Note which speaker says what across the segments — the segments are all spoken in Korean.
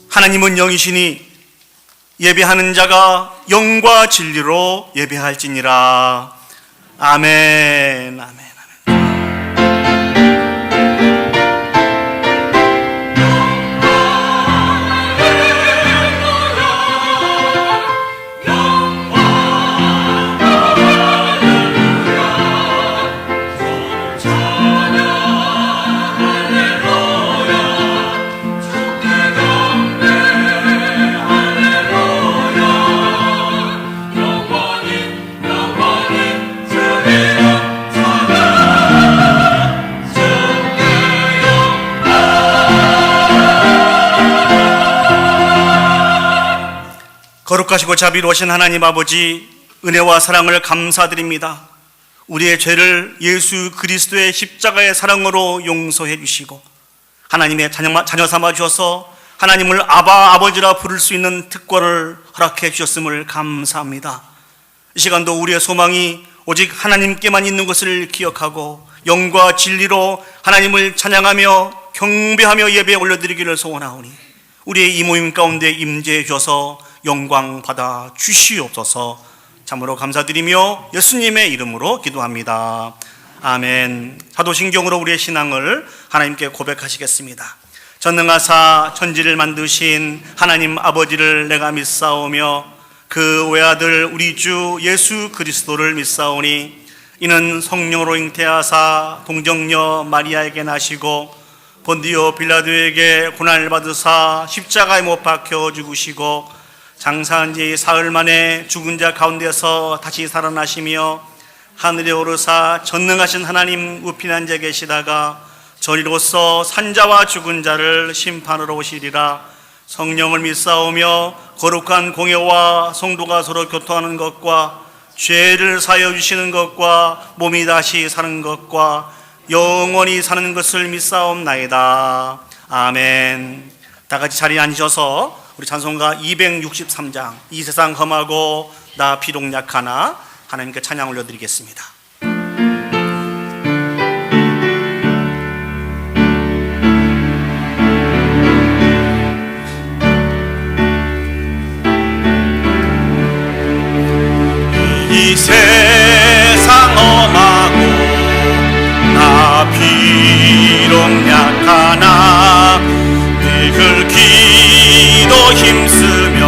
Speaker 1: 하나님은 영이시니 예배하는 자가 영과 진리로 예배할지니라. 아멘. 아멘. 거룩하시고 자비로우신 하나님 아버지, 은혜와 사랑을 감사드립니다. 우리의 죄를 예수 그리스도의 십자가의 사랑으로 용서해 주시고 하나님의 자녀 삼아 주셔서 하나님을 아바 아버지라 부를 수 있는 특권을 허락해 주셨음을 감사합니다. 이 시간도 우리의 소망이 오직 하나님께만 있는 것을 기억하고 영과 진리로 하나님을 찬양하며 경배하며 예배에 올려드리기를 소원하오니 우리의 이 모임 가운데 임재해 주셔서 영광 받아 주시옵소서. 참으로 감사드리며 예수님의 이름으로 기도합니다. 아멘. 사도신경으로 우리의 신앙을 하나님께 고백하시겠습니다. 전능하사 천지를 만드신 하나님 아버지를 내가 믿사오며 그 외아들 우리 주 예수 그리스도를 믿사오니 이는 성령으로 잉태하사 동정녀 마리아에게 나시고 본디오 빌라도에게 고난을 받으사 십자가에 못 박혀 죽으시고 장사한 지 사흘 만에 죽은 자 가운데서 다시 살아나시며 하늘에 오르사 전능하신 하나님 우편 앉아 계시다가 저리로서 산자와 죽은 자를 심판하러 오시리라. 성령을 믿사오며 거룩한 공예와 성도가 서로 교통하는 것과 죄를 사하여 주시는 것과 몸이 다시 사는 것과 영원히 사는 것을 믿사옵나이다. 아멘. 다 같이 자리에 앉으셔서 우리 찬송가 263장 이 세상 험하고 나 비록 약하나 하나님께 찬양 올려드리겠습니다. 이 세상 험하고 나 비록 약하나 늘 기도 힘쓰면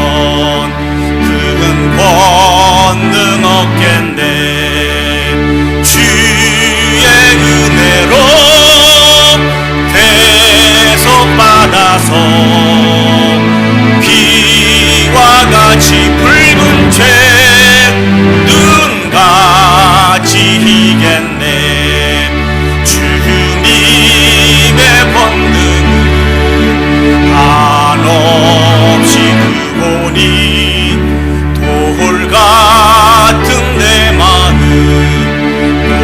Speaker 1: 그은 권능 얻겠네. 주의 은혜로 대속받아서 비와 같이 붉은 죄 눈같이 희겠네. 주님의 권능은 한없이 크보니 돌 같은 내 마음 좀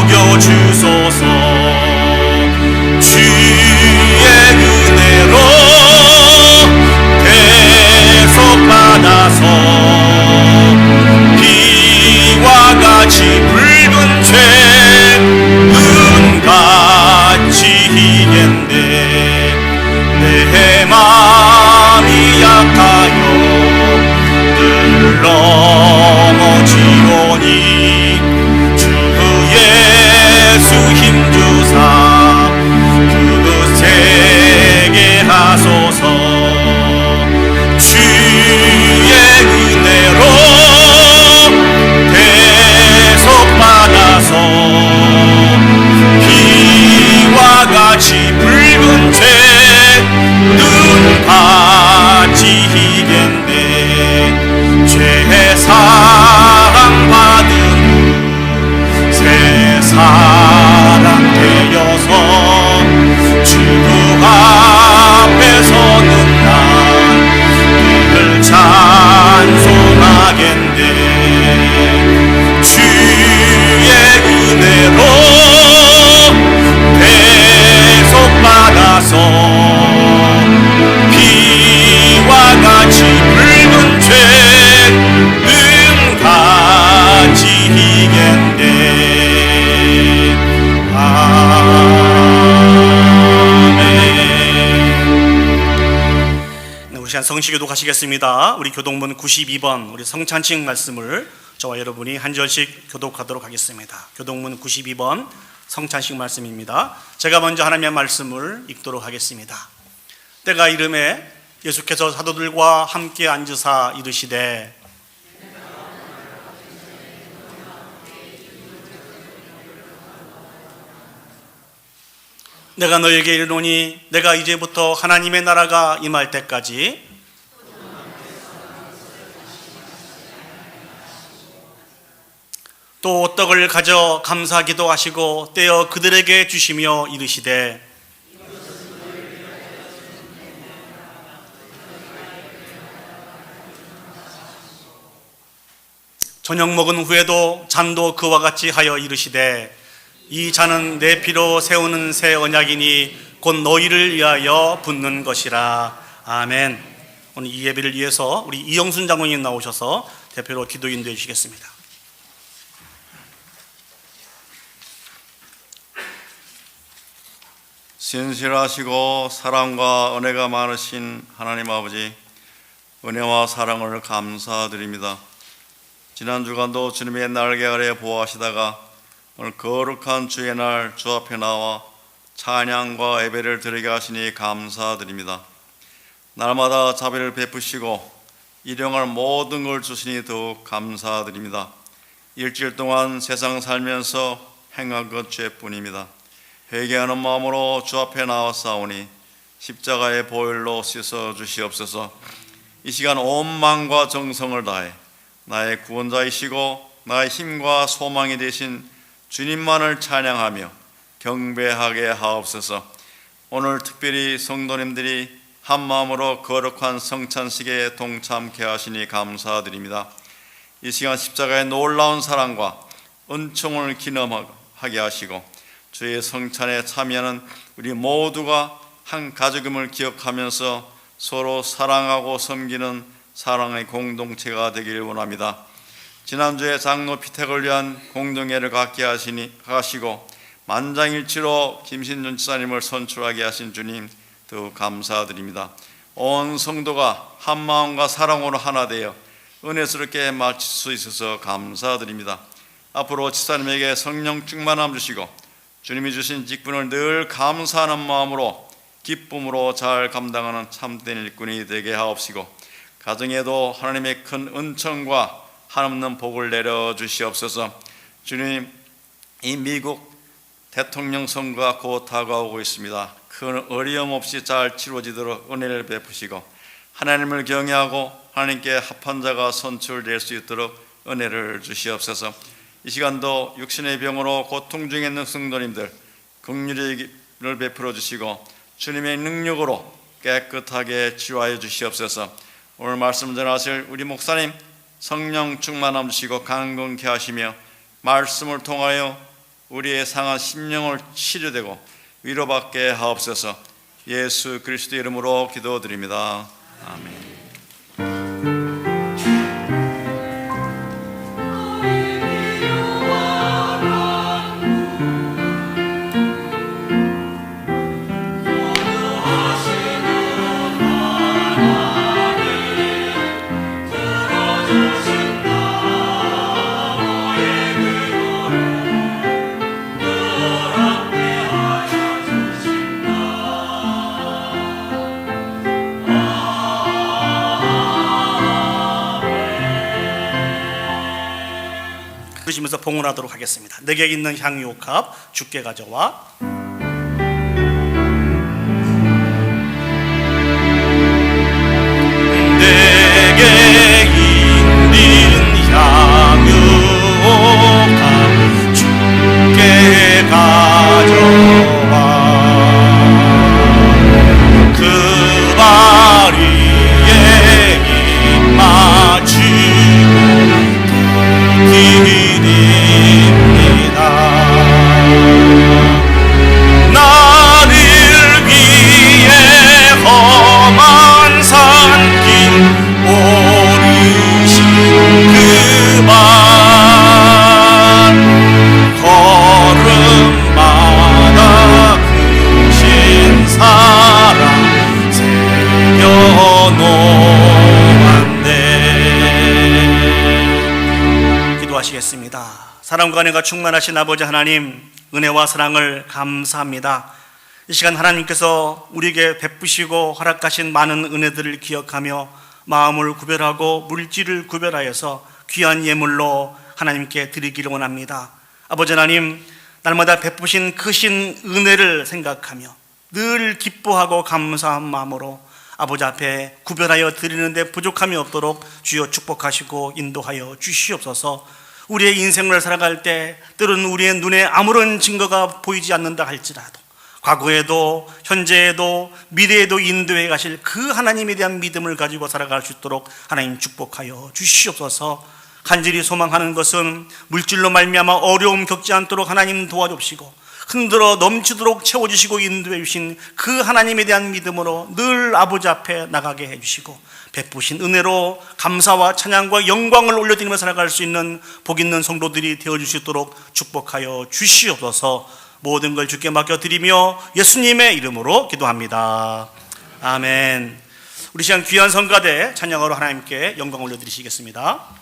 Speaker 1: 녹여주소서. 주의 우리 시간 성시교도 가시겠습니다. 우리 교동문 92번 우리 성찬식 말씀을 저와 여러분이 한 절씩 교독하도록 하겠습니다. 교동문 92번 성찬식 말씀입니다. 제가 먼저 하나님의 말씀을 읽도록 하겠습니다. 때가 이름에 예수께서 사도들과 함께 앉으사 이르시되 내가 너에게 이르노니 내가 이제부터 하나님의 나라가 임할 때까지 또 떡을 가져 감사 기도하시고 떼어 그들에게 주시며 이르시되 저녁 먹은 후에도 잔도 그와 같이 하여 이르시되 이 잔은 내 피로 세우는 새 언약이니 곧 너희를 위하여 붓는 것이라. 아멘. 오늘 이 예배를 위해서 우리 이영순 장로님 나오셔서 대표로 기도 인도해 주시겠습니다.
Speaker 2: 신실하시고 사랑과 은혜가 많으신 하나님 아버지, 은혜와 사랑을 감사드립니다. 지난 주간도 주님의 날개 아래 보호하시다가 오늘 거룩한 주의 날 주 앞에 나와 찬양과 예배를 드리게 하시니 감사드립니다. 날마다 자비를 베푸시고 일용할 모든 걸 주시니 더욱 감사드립니다. 일주일 동안 세상 살면서 행한 것 죄뿐입니다. 회개하는 마음으로 주 앞에 나와싸우니 십자가의 보혈로 씻어 주시옵소서. 이 시간 온 마음과 정성을 다해 나의 구원자이시고 나의 힘과 소망이 되신 주님만을 찬양하며 경배하게 하옵소서. 오늘 특별히 성도님들이 한 마음으로 거룩한 성찬식에 동참케 하시니 감사드립니다. 이 시간 십자가의 놀라운 사랑과 은총을 기념하게 하시고 주의 성찬에 참여하는 우리 모두가 한 가족임을 기억하면서 서로 사랑하고 섬기는 사랑의 공동체가 되기를 원합니다. 지난주에 장로 피택을 위한 공동회를 갖게 하시고 만장일치로 김신준 지사님을 선출하게 하신 주님 더욱 감사드립니다. 온 성도가 한 마음과 사랑으로 하나 되어 은혜스럽게 마칠 수 있어서 감사드립니다. 앞으로 지사님에게 성령 충만함 주시고 주님이 주신 직분을 늘 감사하는 마음으로 기쁨으로 잘 감당하는 참된 일꾼이 되게 하옵시고 가정에도 하나님의 큰 은총과 한없는 복을 내려 주시옵소서. 주님, 이 미국 대통령 선거가 곧 다가오고 있습니다. 큰 어려움 없이 잘 치러지도록 은혜를 베푸시고 하나님을 경외하고 하나님께 합한 자가 선출될 수 있도록 은혜를 주시옵소서. 이 시간도 육신의 병으로 고통 중에 있는 성도님들 긍휼을 베풀어 주시고 주님의 능력으로 깨끗하게 치유하여 주시옵소서. 오늘 말씀 전하실 우리 목사님 성령 충만함 주시고 강건케 하시며 말씀을 통하여 우리의 상한 심령을 치료되고 위로받게 하옵소서. 예수 그리스도 이름으로 기도드립니다. 아멘.
Speaker 1: 부르시면서 봉헌하도록 하겠습니다. 내게 있는 향유옥합 주께 가져와. 내게 있는 향유옥합 주께 가져와. 그 발 위에 입 맞추고 드립니다. 기도하겠습니다. 사랑과 은혜가 충만하신 아버지 하나님, 은혜와 사랑을 감사합니다. 이 시간 하나님께서 우리에게 베푸시고 허락하신 많은 은혜들을 기억하며 마음을 구별하고 물질을 구별하여서 귀한 예물로 하나님께 드리기를 원합니다. 아버지 하나님, 날마다 베푸신 크신 은혜를 생각하며 늘 기뻐하고 감사한 마음으로 아버지 앞에 구별하여 드리는데 부족함이 없도록 주여 축복하시고 인도하여 주시옵소서. 우리의 인생을 살아갈 때 때로는 우리의 눈에 아무런 증거가 보이지 않는다 할지라도 과거에도 현재에도 미래에도 인도해 가실 그 하나님에 대한 믿음을 가지고 살아갈 수 있도록 하나님 축복하여 주시옵소서. 간절히 소망하는 것은 물질로 말미암아 어려움 겪지 않도록 하나님 도와주시고 흔들어 넘치도록 채워주시고 인도해 주신 그 하나님에 대한 믿음으로 늘 아버지 앞에 나가게 해주시고 베푸신 은혜로 감사와 찬양과 영광을 올려드리며 살아갈 수 있는 복 있는 성도들이 되어줄 수 있도록 축복하여 주시옵소서. 모든 걸 주께 맡겨드리며 예수님의 이름으로 기도합니다. 아멘. 우리 시간 귀한 성가대 찬양으로 하나님께 영광 올려드리시겠습니다.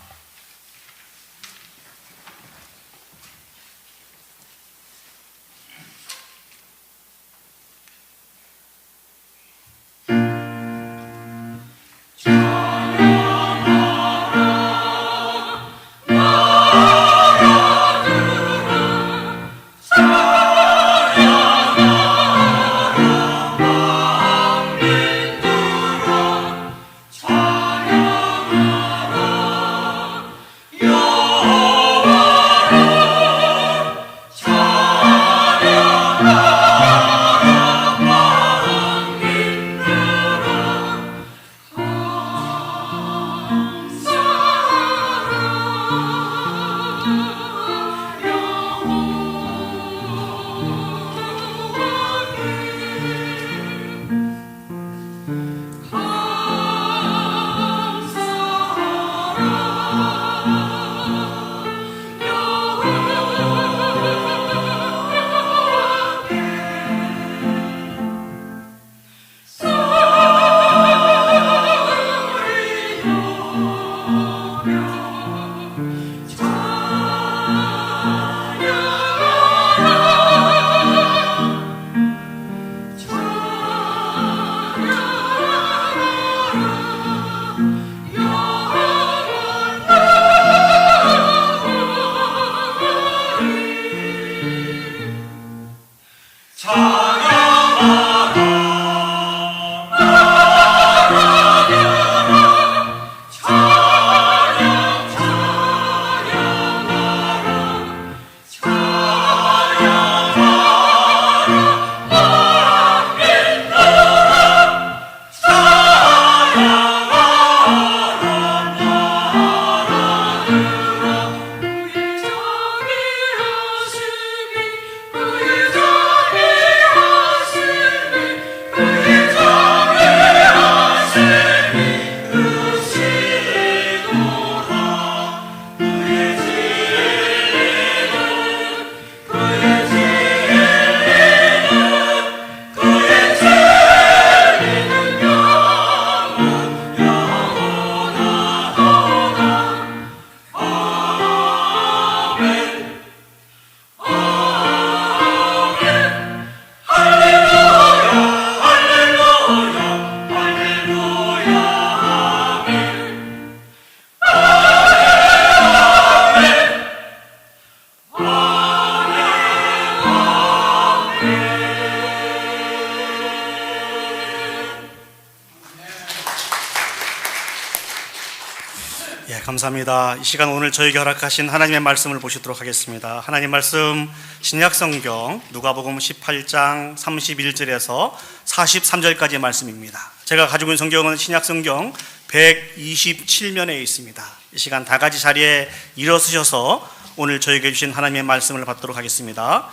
Speaker 1: 감사합니다. 이 시간 오늘 저에게 허락하신 하나님의 말씀을 보시도록 하겠습니다. 하나님 말씀 신약성경 누가복음 18장 31절에서 43절까지의 말씀입니다. 제가 가지고 있는 성경은 신약성경 127면에 있습니다. 이 시간 다 같이 자리에 일어서셔서 오늘 저에게 주신 하나님의 말씀을 받도록 하겠습니다.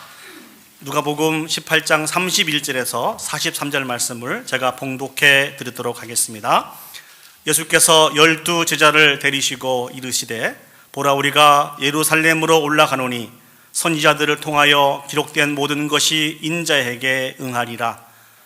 Speaker 1: 누가복음 18장 31절에서 43절 말씀을 제가 봉독해 드리도록 하겠습니다. 예수께서 12 제자를 데리시고 이르시되 보라 우리가 예루살렘으로 올라가노니 선지자들을 통하여 기록된 모든 것이 인자에게 응하리라.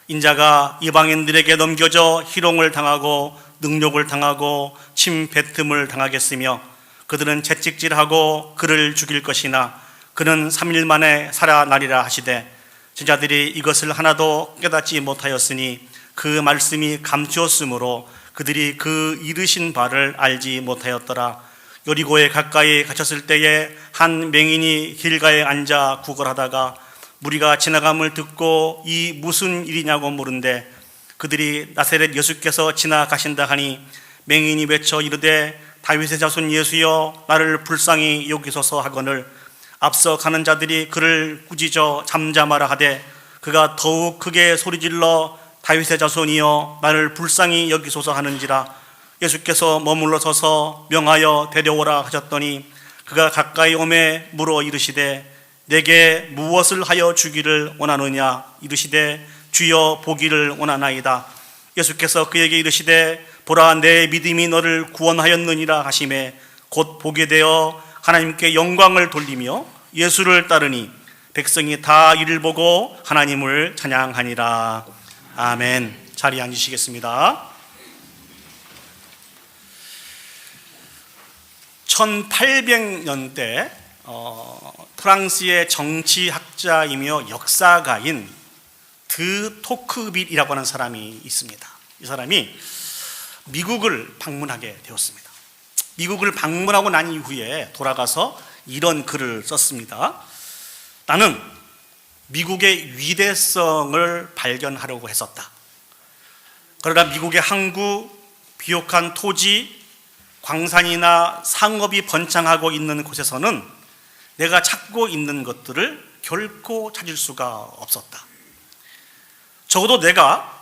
Speaker 1: 인자가 이방인들에게 넘겨져 희롱을 당하고 능욕을 당하고 침뱉음을 당하겠으며 그들은 채찍질하고 그를 죽일 것이나 그는 3일 만에 살아나리라 하시되 제자들이 이것을 하나도 깨닫지 못하였으니 그 말씀이 감추었으므로 그들이 그 이르신 바를 알지 못하였더라. 여리고에 가까이 갇혔을 때에 한 맹인이 길가에 앉아 구걸하다가 무리가 지나감을 듣고 이 무슨 일이냐고 물은데 그들이 나사렛 예수께서 지나가신다 하니 맹인이 외쳐 이르되 다윗의 자손 예수여 나를 불쌍히 여기소서 하거늘 앞서 가는 자들이 그를 꾸짖어 잠잠하라 하되 그가 더욱 크게 소리질러 다윗의 자손이여 나를 불쌍히 여기소서 하는지라. 예수께서 머물러 서서 명하여 데려오라 하셨더니 그가 가까이 오매 물어 이르시되 내게 무엇을 하여 주기를 원하느냐. 이르시되 주여 보기를 원하나이다. 예수께서 그에게 이르시되 보라 내 믿음이 너를 구원하였느니라 하시매 곧 보게 되어 하나님께 영광을 돌리며 예수를 따르니 백성이 다 이를 보고 하나님을 찬양하니라. 아멘. 자리에 앉으시겠습니다. 1800년대 프랑스의 정치학자이며 역사가인 드 토크빌이라고 하는 사람이 있습니다. 이 사람이 미국을 방문하게 되었습니다. 미국을 방문하고 난 이후에 돌아가서 이런 글을 썼습니다. 나는 미국의 위대성을 발견하려고 했었다. 그러나 미국의 항구, 비옥한 토지, 광산이나 상업이 번창하고 있는 곳에서는 내가 찾고 있는 것들을 결코 찾을 수가 없었다. 적어도 내가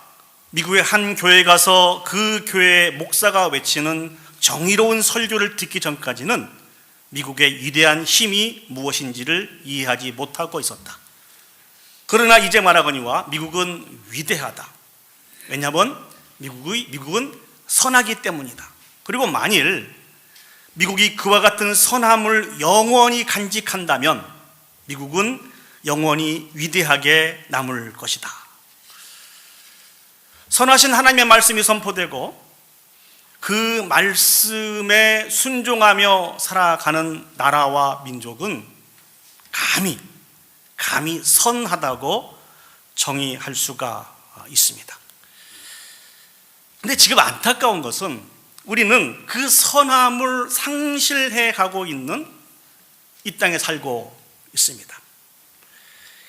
Speaker 1: 미국의 한 교회에 가서 그 교회의 목사가 외치는 정의로운 설교를 듣기 전까지는 미국의 위대한 힘이 무엇인지를 이해하지 못하고 있었다. 그러나 이제 말하거니와 미국은 위대하다. 왜냐하면 미국은 선하기 때문이다. 그리고 만일 미국이 그와 같은 선함을 영원히 간직한다면 미국은 영원히 위대하게 남을 것이다. 선하신 하나님의 말씀이 선포되고 그 말씀에 순종하며 살아가는 나라와 민족은 감히 선하다고 정의할 수가 있습니다. 근데 지금 안타까운 것은 우리는 그 선함을 상실해 가고 있는 이 땅에 살고 있습니다.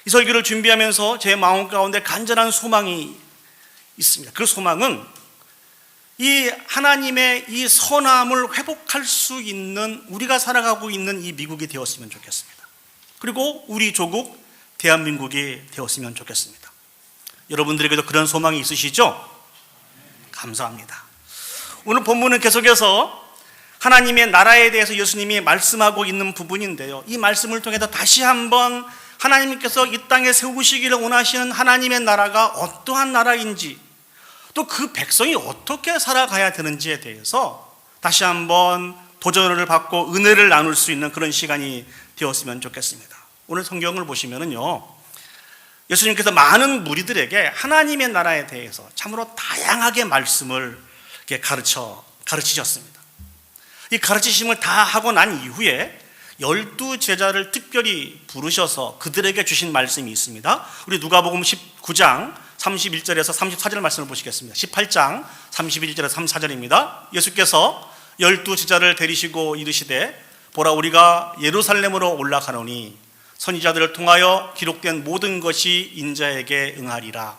Speaker 1: 이 설교를 준비하면서 제 마음 가운데 간절한 소망이 있습니다. 그 소망은 이 하나님의 이 선함을 회복할 수 있는 우리가 살아가고 있는 이 미국이 되었으면 좋겠습니다. 그리고 우리 조국 대한민국이 되었으면 좋겠습니다. 여러분들에게도 그런 소망이 있으시죠? 감사합니다. 오늘 본문은 계속해서 하나님의 나라에 대해서 예수님이 말씀하고 있는 부분인데요, 이 말씀을 통해서 다시 한번 하나님께서 이 땅에 세우시기를 원하시는 하나님의 나라가 어떠한 나라인지, 또 그 백성이 어떻게 살아가야 되는지에 대해서 다시 한번 도전을 받고 은혜를 나눌 수 있는 그런 시간이 되었으면 좋겠습니다. 오늘 성경을 보시면은요, 예수님께서 많은 무리들에게 하나님의 나라에 대해서 참으로 다양하게 말씀을 이렇게 가르치셨습니다. 이 가르치심을 다 하고 난 이후에 12제자를 특별히 부르셔서 그들에게 주신 말씀이 있습니다. 우리 누가복음 19장 31절에서 34절 말씀을 보시겠습니다. 18장 31절에서 34절입니다. 예수께서 12제자를 데리시고 이르시되 보라 우리가 예루살렘으로 올라가노니 선지자들을 통하여 기록된 모든 것이 인자에게 응하리라.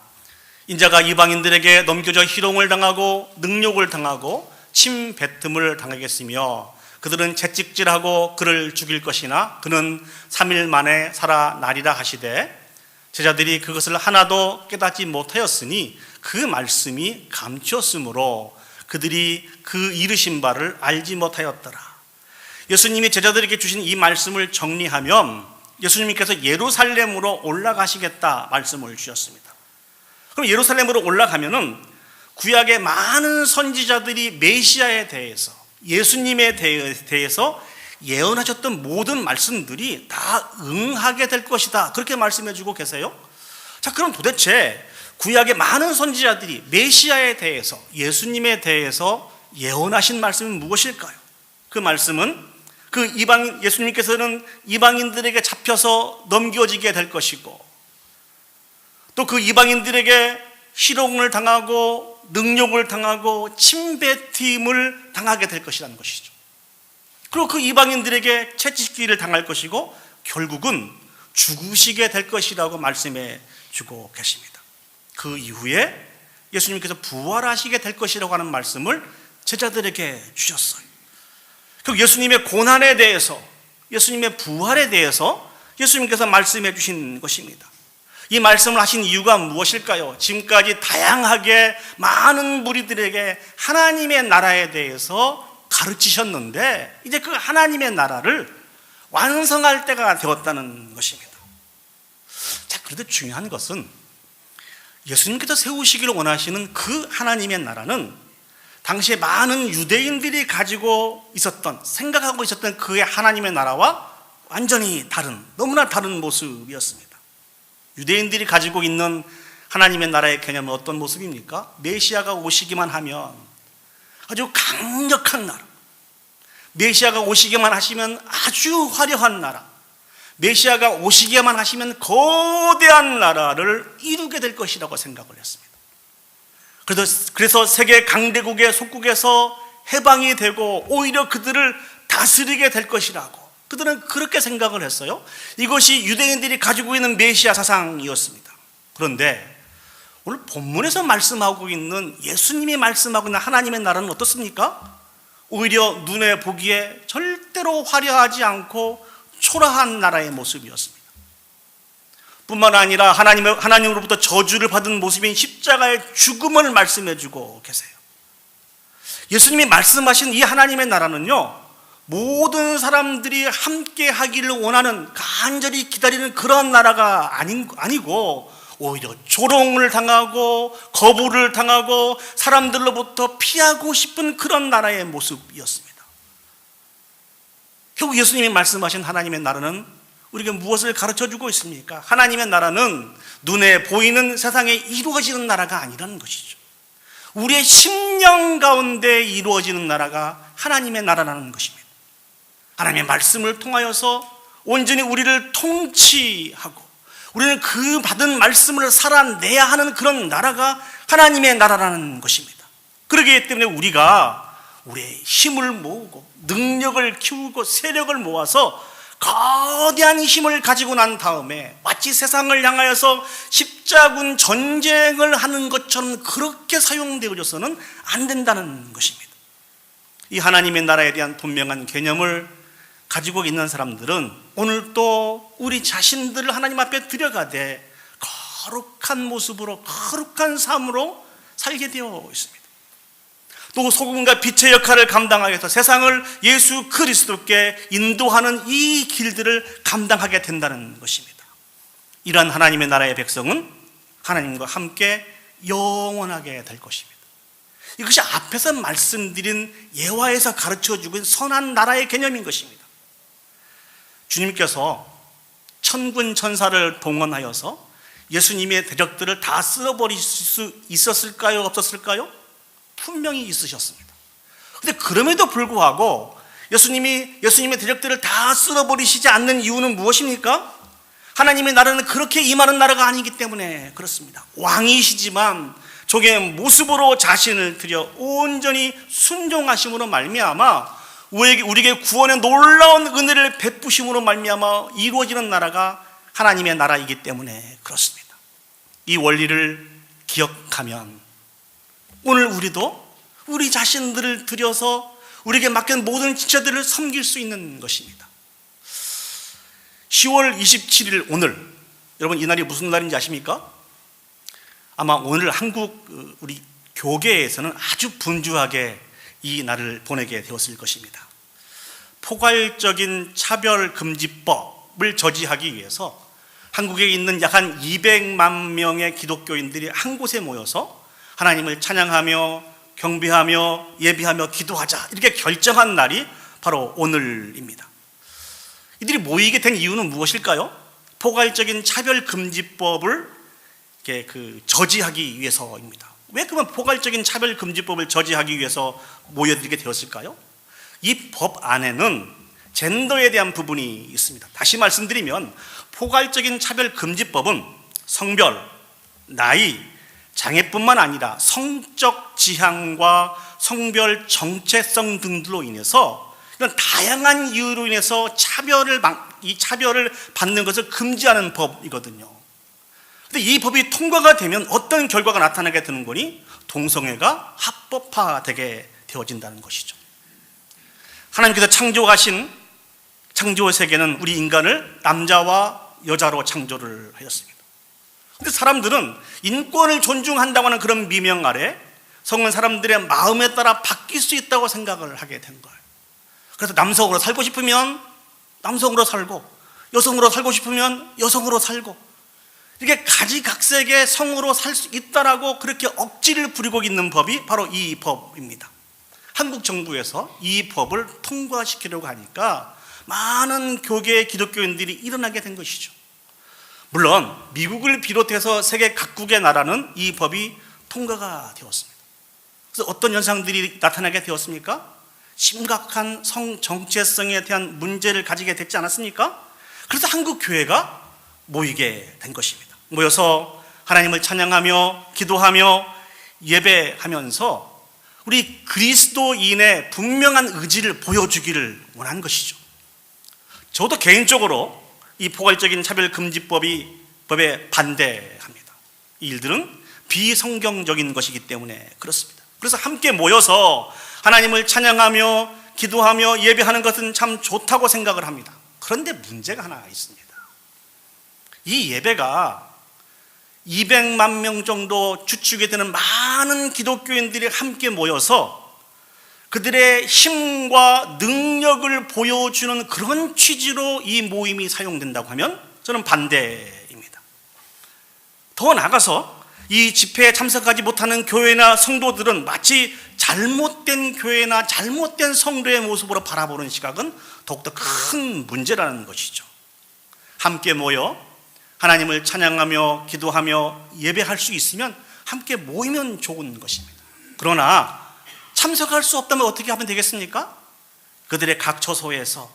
Speaker 1: 인자가 이방인들에게 넘겨져 희롱을 당하고 능욕을 당하고 침뱉음을 당하겠으며 그들은 채찍질하고 그를 죽일 것이나 그는 3일 만에 살아나리라 하시되 제자들이 그것을 하나도 깨닫지 못하였으니 그 말씀이 감추었으므로 그들이 그 이르신 바를 알지 못하였더라. 예수님이 제자들에게 주신 이 말씀을 정리하면 예수님께서 예루살렘으로 올라가시겠다 말씀을 주셨습니다. 그럼 예루살렘으로 올라가면은 구약의 많은 선지자들이 메시아에 대해서, 예수님에 대해서 예언하셨던 모든 말씀들이 다 응하게 될 것이다, 그렇게 말씀해 주고 계세요. 자, 그럼 도대체 구약의 많은 선지자들이 메시아에 대해서, 예수님에 대해서 예언하신 말씀은 무엇일까요? 그 말씀은 예수님께서는 이방인들에게 잡혀서 넘겨지게 될 것이고, 또 그 이방인들에게 희롱을 당하고 능욕을 당하고 침뱉임을 당하게 될 것이라는 것이죠. 그리고 그 이방인들에게 채찍질을 당할 것이고 결국은 죽으시게 될 것이라고 말씀해 주고 계십니다. 그 이후에 예수님께서 부활하시게 될 것이라고 하는 말씀을 제자들에게 주셨어요. 그 예수님의 고난에 대해서, 예수님의 부활에 대해서 예수님께서 말씀해 주신 것입니다. 이 말씀을 하신 이유가 무엇일까요? 지금까지 다양하게 많은 무리들에게 하나님의 나라에 대해서 가르치셨는데 이제 그 하나님의 나라를 완성할 때가 되었다는 것입니다. 자, 그런데 중요한 것은 예수님께서 세우시기를 원하시는 그 하나님의 나라는 당시에 많은 유대인들이 가지고 있었던, 생각하고 있었던 그의 하나님의 나라와 완전히 다른, 너무나 다른 모습이었습니다. 유대인들이 가지고 있는 하나님의 나라의 개념은 어떤 모습입니까? 메시아가 오시기만 하면 아주 강력한 나라, 메시아가 오시기만 하시면 아주 화려한 나라, 메시아가 오시기만 하시면 거대한 나라를 이루게 될 것이라고 생각을 했습니다. 그래서 세계 강대국의 속국에서 해방이 되고 오히려 그들을 다스리게 될 것이라고 그들은 그렇게 생각을 했어요. 이것이 유대인들이 가지고 있는 메시아 사상이었습니다. 그런데 오늘 본문에서 말씀하고 있는, 예수님이 말씀하고 있는 하나님의 나라는 어떻습니까? 오히려 눈에 보기에 절대로 화려하지 않고 초라한 나라의 모습이었습니다. 뿐만 아니라 하나님으로부터 저주를 받은 모습인 십자가의 죽음을 말씀해 주고 계세요. 예수님이 말씀하신 이 하나님의 나라는요, 모든 사람들이 함께 하기를 원하는, 간절히 기다리는 그런 나라가 아니고 오히려 조롱을 당하고 거부를 당하고 사람들로부터 피하고 싶은 그런 나라의 모습이었습니다. 결국 예수님이 말씀하신 하나님의 나라는 우리에게 무엇을 가르쳐주고 있습니까? 하나님의 나라는 눈에 보이는 세상에 이루어지는 나라가 아니라는 것이죠. 우리의 심령 가운데 이루어지는 나라가 하나님의 나라라는 것입니다. 하나님의 말씀을 통하여서 온전히 우리를 통치하고 우리는 그 받은 말씀을 살아내야 하는 그런 나라가 하나님의 나라라는 것입니다. 그렇기 때문에 우리가 우리의 힘을 모으고 능력을 키우고 세력을 모아서 거대한 힘을 가지고 난 다음에 마치 세상을 향하여서 십자군 전쟁을 하는 것처럼 그렇게 사용되어져서는 안 된다는 것입니다. 이 하나님의 나라에 대한 분명한 개념을 가지고 있는 사람들은 오늘 또 우리 자신들을 하나님 앞에 들여가되 거룩한 모습으로, 거룩한 삶으로 살게 되어 있습니다. 또 소금과 빛의 역할을 감당하기 위해서 세상을 예수 그리스도께 인도하는 이 길들을 감당하게 된다는 것입니다. 이러한 하나님의 나라의 백성은 하나님과 함께 영원하게 될 것입니다. 이것이 앞에서 말씀드린 예화에서 가르쳐주고 있는 선한 나라의 개념인 것입니다. 주님께서 천군 천사를 동원하여서 예수님의 대적들을 다 쓸어버릴 수 있었을까요? 없었을까요? 분명히 있으셨습니다. 그런데 그럼에도 불구하고 예수님의 대적들을 다 쓸어버리시지 않는 이유는 무엇입니까? 하나님의 나라는 그렇게 임하는 나라가 아니기 때문에 그렇습니다. 왕이시지만 종의 모습으로 자신을 드려 온전히 순종하심으로 말미암아 우리에게 구원의 놀라운 은혜를 베푸심으로 말미암아 이루어지는 나라가 하나님의 나라이기 때문에 그렇습니다. 이 원리를 기억하면 오늘 우리도 우리 자신들을 들여서 우리에게 맡긴 모든 지체들을 섬길 수 있는 것입니다. 10월 27일 오늘, 여러분 이 날이 무슨 날인지 아십니까? 아마 오늘 한국 우리 교계에서는 아주 분주하게 이 날을 보내게 되었을 것입니다. 포괄적인 차별금지법을 저지하기 위해서 한국에 있는 약 한 200만 명의 기독교인들이 한 곳에 모여서 하나님을 찬양하며 경배하며 예배하며 기도하자, 이렇게 결정한 날이 바로 오늘입니다. 이들이 모이게 된 이유는 무엇일까요? 포괄적인 차별금지법을 저지하기 위해서입니다. 왜 그러면 포괄적인 차별금지법을 저지하기 위해서 모여들게 되었을까요? 이 법 안에는 젠더에 대한 부분이 있습니다. 다시 말씀드리면 포괄적인 차별금지법은 성별, 나이, 장애뿐만 아니라 성적 지향과 성별 정체성 등들로 인해서 이런 다양한 이유로 인해서 차별을 받는 것을 금지하는 법이거든요. 근데 이 법이 통과가 되면 어떤 결과가 나타나게 되는 거니? 동성애가 합법화되게 되어진다는 것이죠. 하나님께서 창조하신 창조 세계는 우리 인간을 남자와 여자로 창조를 하였습니다. 근데 사람들은 인권을 존중한다고 하는 그런 미명 아래 성은 사람들의 마음에 따라 바뀔 수 있다고 생각을 하게 된 거예요. 그래서 남성으로 살고 싶으면 남성으로 살고, 여성으로 살고 싶으면 여성으로 살고, 이렇게 가지각색의 성으로 살 수 있다라고 그렇게 억지를 부리고 있는 법이 바로 이 법입니다. 한국 정부에서 이 법을 통과시키려고 하니까 많은 교계 기독교인들이 일어나게 된 것이죠. 물론 미국을 비롯해서 세계 각국의 나라는 이 법이 통과가 되었습니다. 그래서 어떤 현상들이 나타나게 되었습니까? 심각한 성 정체성에 대한 문제를 가지게 됐지 않았습니까? 그래서 한국 교회가 모이게 된 것입니다. 모여서 하나님을 찬양하며 기도하며 예배하면서 우리 그리스도인의 분명한 의지를 보여주기를 원한 것이죠. 저도 개인적으로 이 포괄적인 차별금지법에 반대합니다. 이 일들은 비성경적인 것이기 때문에 그렇습니다. 그래서 함께 모여서 하나님을 찬양하며 기도하며 예배하는 것은 참 좋다고 생각을 합니다. 그런데 문제가 하나 있습니다. 이 예배가 200만 명 정도 추측이 되는 많은 기독교인들이 함께 모여서 그들의 힘과 능력을 보여주는 그런 취지로 이 모임이 사용된다고 하면 저는 반대입니다. 더 나아가서 이 집회에 참석하지 못하는 교회나 성도들은 마치 잘못된 교회나 잘못된 성도의 모습으로 바라보는 시각은 더욱더 큰 문제라는 것이죠. 함께 모여 하나님을 찬양하며 기도하며 예배할 수 있으면 함께 모이면 좋은 것입니다. 그러나 참석할 수 없다면 어떻게 하면 되겠습니까? 그들의 각 처소에서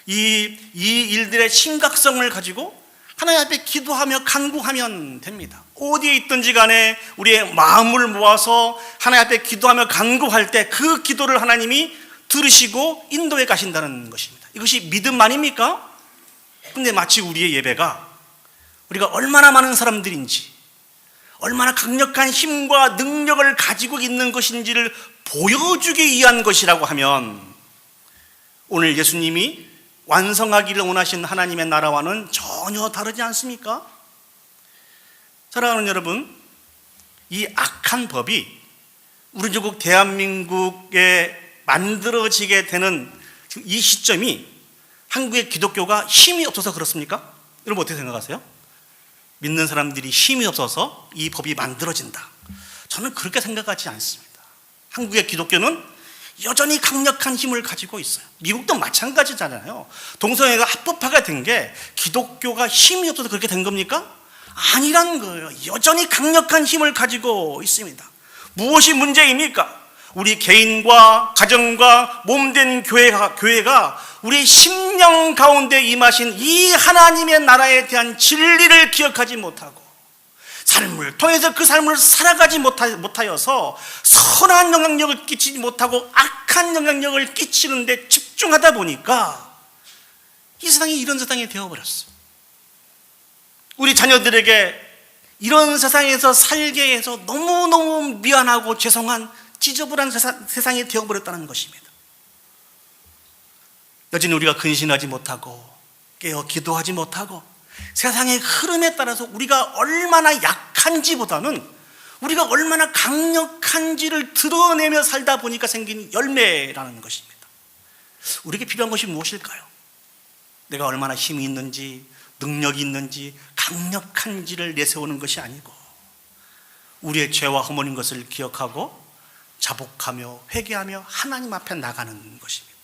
Speaker 1: 이 일들의 심각성을 가지고 하나님 앞에 기도하며 간구하면 됩니다. 어디에 있든지 간에 우리의 마음을 모아서 하나님 앞에 기도하며 간구할 때 그 기도를 하나님이 들으시고 인도해 가신다는 것입니다. 이것이 믿음 아닙니까? 근데 마치 우리의 예배가 우리가 얼마나 많은 사람들인지, 얼마나 강력한 힘과 능력을 가지고 있는 것인지를 보여주기 위한 것이라고 하면 오늘 예수님이 완성하기를 원하신 하나님의 나라와는 전혀 다르지 않습니까? 사랑하는 여러분, 이 악한 법이 우리 조국 대한민국에 만들어지게 되는 이 시점이 한국의 기독교가 힘이 없어서 그렇습니까? 여러분 어떻게 생각하세요? 믿는 사람들이 힘이 없어서 이 법이 만들어진다. 저는 그렇게 생각하지 않습니다. 한국의 기독교는 여전히 강력한 힘을 가지고 있어요. 미국도 마찬가지잖아요. 동성애가 합법화가 된 게 기독교가 힘이 없어서 그렇게 된 겁니까? 아니라는 거예요. 여전히 강력한 힘을 가지고 있습니다. 무엇이 문제입니까? 우리 개인과 가정과 몸된 교회가 우리의 심령 가운데 임하신 이 하나님의 나라에 대한 진리를 기억하지 못하고 삶을 통해서 그 삶을 살아가지 못하여서 선한 영향력을 끼치지 못하고 악한 영향력을 끼치는 데 집중하다 보니까 이 세상이 이런 세상이 되어버렸어요. 우리 자녀들에게 이런 세상에서 살게 해서 너무너무 미안하고 죄송한 지저분한 세상이 되어버렸다는 것입니다. 여전히 우리가 근신하지 못하고 깨어 기도하지 못하고 세상의 흐름에 따라서 우리가 얼마나 약한지보다는 우리가 얼마나 강력한지를 드러내며 살다 보니까 생긴 열매라는 것입니다. 우리에게 필요한 것이 무엇일까요? 내가 얼마나 힘이 있는지 능력이 있는지 강력한지를 내세우는 것이 아니고 우리의 죄와 허물인 것을 기억하고 자복하며 회개하며 하나님 앞에 나가는 것입니다.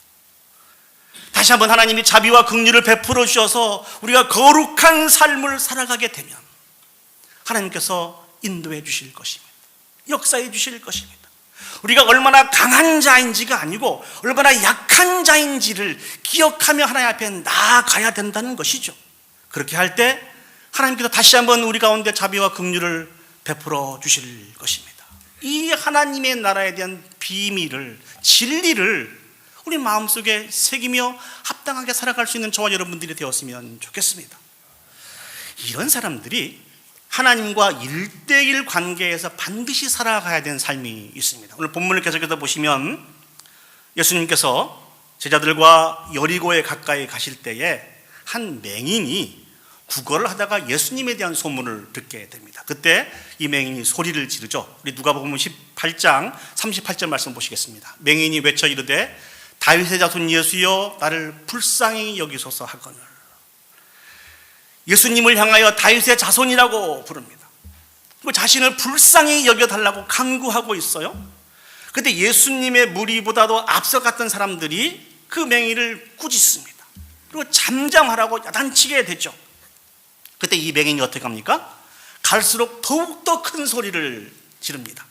Speaker 1: 다시 한번 하나님이 자비와 긍휼을 베풀어 주셔서 우리가 거룩한 삶을 살아가게 되면 하나님께서 인도해 주실 것입니다. 역사해 주실 것입니다. 우리가 얼마나 강한 자인지가 아니고 얼마나 약한 자인지를 기억하며 하나님 앞에 나아가야 된다는 것이죠. 그렇게 할 때 하나님께서 다시 한번 우리 가운데 자비와 긍휼을 베풀어 주실 것입니다. 이 하나님의 나라에 대한 비밀을, 진리를 우리 마음속에 새기며 합당하게 살아갈 수 있는 저와 여러분들이 되었으면 좋겠습니다. 이런 사람들이 하나님과 1대1 관계에서 반드시 살아가야 되는 삶이 있습니다. 오늘 본문을 계속해서 보시면 예수님께서 제자들과 여리고에 가까이 가실 때에 한 맹인이 구걸을 하다가 예수님에 대한 소문을 듣게 됩니다. 그때 이 맹인이 소리를 지르죠. 우리 누가복음 18장 38절 말씀 보시겠습니다. 맹인이 외쳐 이르되 다윗의 자손 예수여 나를 불쌍히 여기소서 하거늘. 예수님을 향하여 다윗의 자손이라고 부릅니다. 그리고 자신을 불쌍히 여겨달라고 간구하고 있어요. 그런데 예수님의 무리보다도 앞서갔던 사람들이 그 맹인을 꾸짖습니다. 그리고 잠잠하라고 야단치게 되죠. 그때 이 맹인이 어떻게 합니까? 갈수록 더욱더 큰 소리를 지릅니다.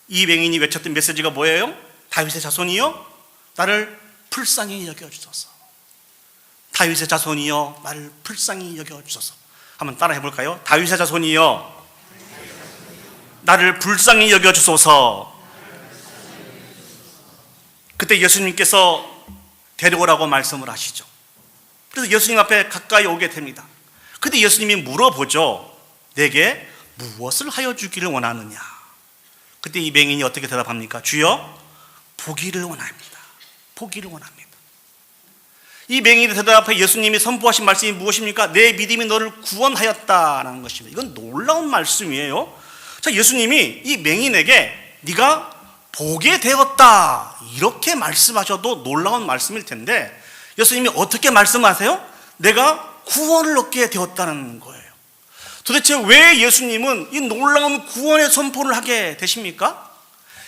Speaker 1: 이 맹인이 외쳤던 메시지가 뭐예요? 다윗의 자손이여 나를 불쌍히 여겨주소서. 다윗의 자손이여 나를 불쌍히 여겨주소서. 한번 따라 해볼까요? 다윗의 자손이여 나를 불쌍히 여겨주소서. 그때 예수님께서 데려오라고 말씀을 하시죠. 그래서 예수님 앞에 가까이 오게 됩니다. 그때 예수님이 물어보죠. 내게 무엇을 하여 주기를 원하느냐. 그때 이 맹인이 어떻게 대답합니까? 주여 보기를 원합니다. 보기를 원합니다. 이 맹인의 대답 앞에 예수님이 선포하신 말씀이 무엇입니까? 내 믿음이 너를 구원하였다라는 것입니다. 이건 놀라운 말씀이에요. 자, 예수님이 이 맹인에게 네가 보게 되었다 이렇게 말씀하셔도 놀라운 말씀일 텐데 예수님이 어떻게 말씀하세요? 내가 구원을 얻게 되었다는 거예요. 도대체 왜 예수님은 이 놀라운 구원의 선포를 하게 되십니까?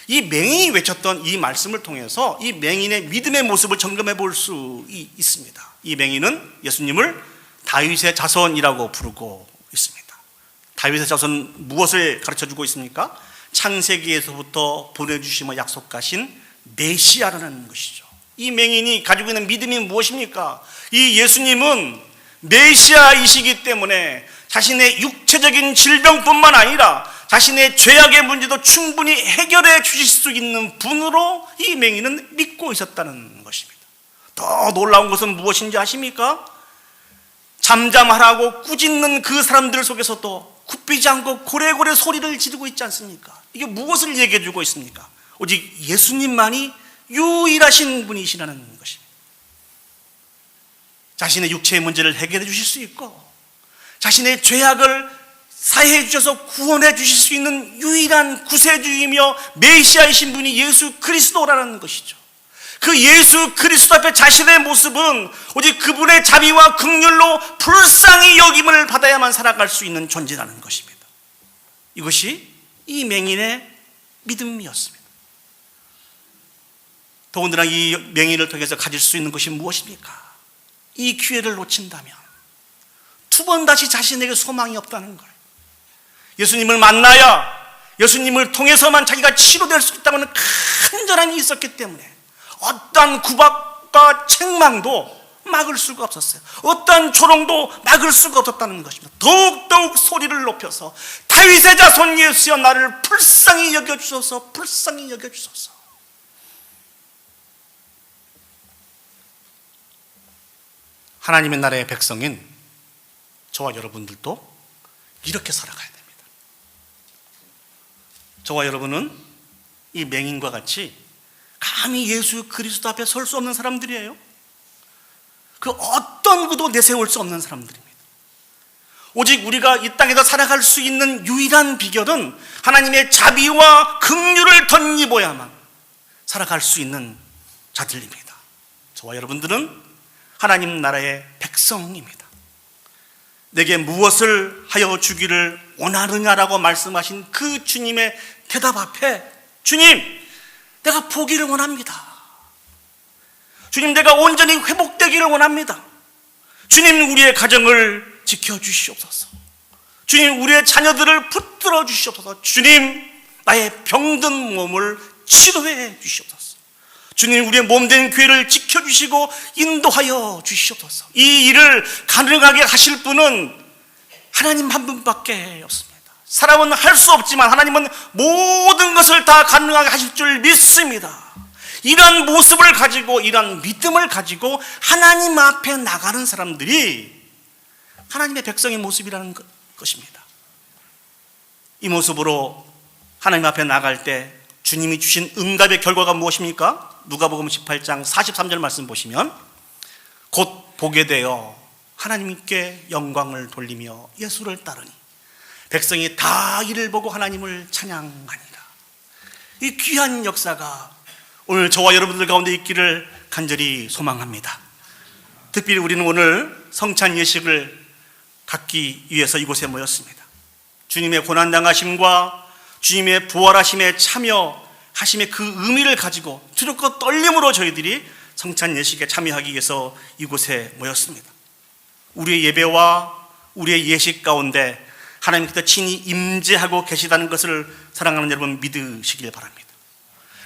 Speaker 1: 이 맹인이 외쳤던 이 말씀을 통해서 이 맹인의 믿음의 모습을 점검해 볼 수 있습니다. 이 맹인은 예수님을 다윗의 자손이라고 부르고 있습니다. 다윗의 자손 무엇을 가르쳐주고 있습니까? 창세기에서부터 보내주심을 약속하신 메시아라는 것이죠. 이 맹인이 가지고 있는 믿음이 무엇입니까? 이 예수님은 메시아이시기 때문에 자신의 육체적인 질병뿐만 아니라 자신의 죄악의 문제도 충분히 해결해 주실 수 있는 분으로 이 맹인은 믿고 있었다는 것입니다. 더 놀라운 것은 무엇인지 아십니까? 잠잠하라고 꾸짖는 그 사람들 속에서도 굽히지 않고 고래고래 소리를 지르고 있지 않습니까? 이게 무엇을 얘기해 주고 있습니까? 오직 예수님만이 유일하신 분이시라는 것입니다. 자신의 육체의 문제를 해결해 주실 수 있고 자신의 죄악을 사해해 주셔서 구원해 주실 수 있는 유일한 구세주이며 메시아이신 분이 예수 그리스도라는 것이죠. 그 예수 그리스도 앞에 자신의 모습은 오직 그분의 자비와 긍휼로 불쌍히 여김을 받아야만 살아갈 수 있는 존재라는 것입니다. 이것이 이 맹인의 믿음이었습니다. 더군다나 이 맹인을 통해서 가질 수 있는 것이 무엇입니까? 이 기회를 놓친다면 두 번 다시 자신에게 소망이 없다는 걸, 예수님을 만나야 예수님을 통해서만 자기가 치료될 수 있다는 간절함이 있었기 때문에 어떠한 구박과 책망도 막을 수가 없었어요. 어떠한 조롱도 막을 수가 없었다는 것입니다. 더욱더욱 소리를 높여서 다윗의 자손 예수여 나를 불쌍히 여겨주소서, 불쌍히 여겨주소서. 하나님의 나라의 백성인 저와 여러분들도 이렇게 살아가야 됩니다. 저와 여러분은 이 맹인과 같이 감히 예수 그리스도 앞에 설 수 없는 사람들이에요. 그 어떤 구도 내세울 수 없는 사람들입니다. 오직 우리가 이 땅에서 살아갈 수 있는 유일한 비결은 하나님의 자비와 긍휼을 덧입어야만 살아갈 수 있는 자들입니다. 저와 여러분들은 하나님 나라의 백성입니다. 내게 무엇을 하여 주기를 원하느냐라고 말씀하신 그 주님의 대답 앞에 주님, 내가 보기를 원합니다. 주님, 내가 온전히 회복되기를 원합니다. 주님, 우리의 가정을 지켜주시옵소서. 주님, 우리의 자녀들을 붙들어 주시옵소서. 주님, 나의 병든 몸을 치료해 주시옵소서. 주님, 우리의 몸된 교회를 지켜주시고 인도하여 주시옵소서. 이 일을 가능하게 하실 분은 하나님 한 분밖에 없습니다. 사람은 할 수 없지만 하나님은 모든 것을 다 가능하게 하실 줄 믿습니다. 이러한 모습을 가지고, 이러한 믿음을 가지고 하나님 앞에 나가는 사람들이 하나님의 백성의 모습이라는 것입니다. 이 모습으로 하나님 앞에 나갈 때 주님이 주신 응답의 결과가 무엇입니까? 누가복음 18장 43절 말씀 보시면, 곧 보게 되어 하나님께 영광을 돌리며 예수를 따르니 백성이 다 이를 보고 하나님을 찬양하니라. 이 귀한 역사가 오늘 저와 여러분들 가운데 있기를 간절히 소망합니다. 특별히 우리는 오늘 성찬 예식을 갖기 위해서 이곳에 모였습니다. 주님의 고난당하심과 주님의 부활하심에 참여하심의 그 의미를 가지고 두렵고 떨림으로 저희들이 성찬 예식에 참여하기 위해서 이곳에 모였습니다. 우리의 예배와 우리의 예식 가운데 하나님께서 친히 임재하고 계시다는 것을 사랑하는 여러분 믿으시길 바랍니다.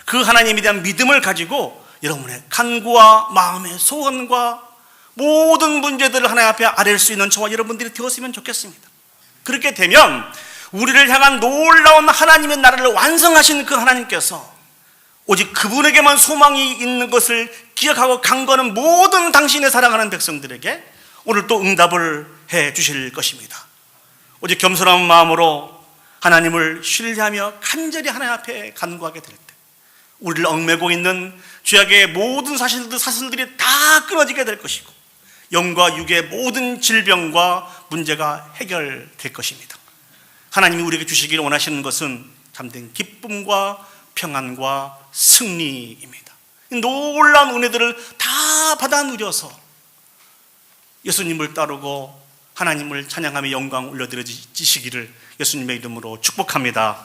Speaker 1: 그 하나님에 대한 믿음을 가지고 여러분의 간구와 마음의 소원과 모든 문제들을 하나님 앞에 아뢰을 수 있는 저와 여러분들이 되었으면 좋겠습니다. 그렇게 되면 우리를 향한 놀라운 하나님의 나라를 완성하신 그 하나님께서 오직 그분에게만 소망이 있는 것을 기억하고 간구하는 모든 당신의 사랑하는 백성들에게 오늘 또 응답을 해 주실 것입니다. 오직 겸손한 마음으로 하나님을 신뢰하며 간절히 하나님 앞에 간구하게 될 때 우리를 얽매고 있는 죄악의 모든 사슬들이 다 끊어지게 될 것이고 영과 육의 모든 질병과 문제가 해결될 것입니다. 하나님이 우리에게 주시기를 원하시는 것은 참된 기쁨과 평안과 승리입니다. 놀라운 은혜들을 다 받아 누려서 예수님을 따르고 하나님을 찬양하며 영광 올려드리시기를 예수님의 이름으로 축복합니다.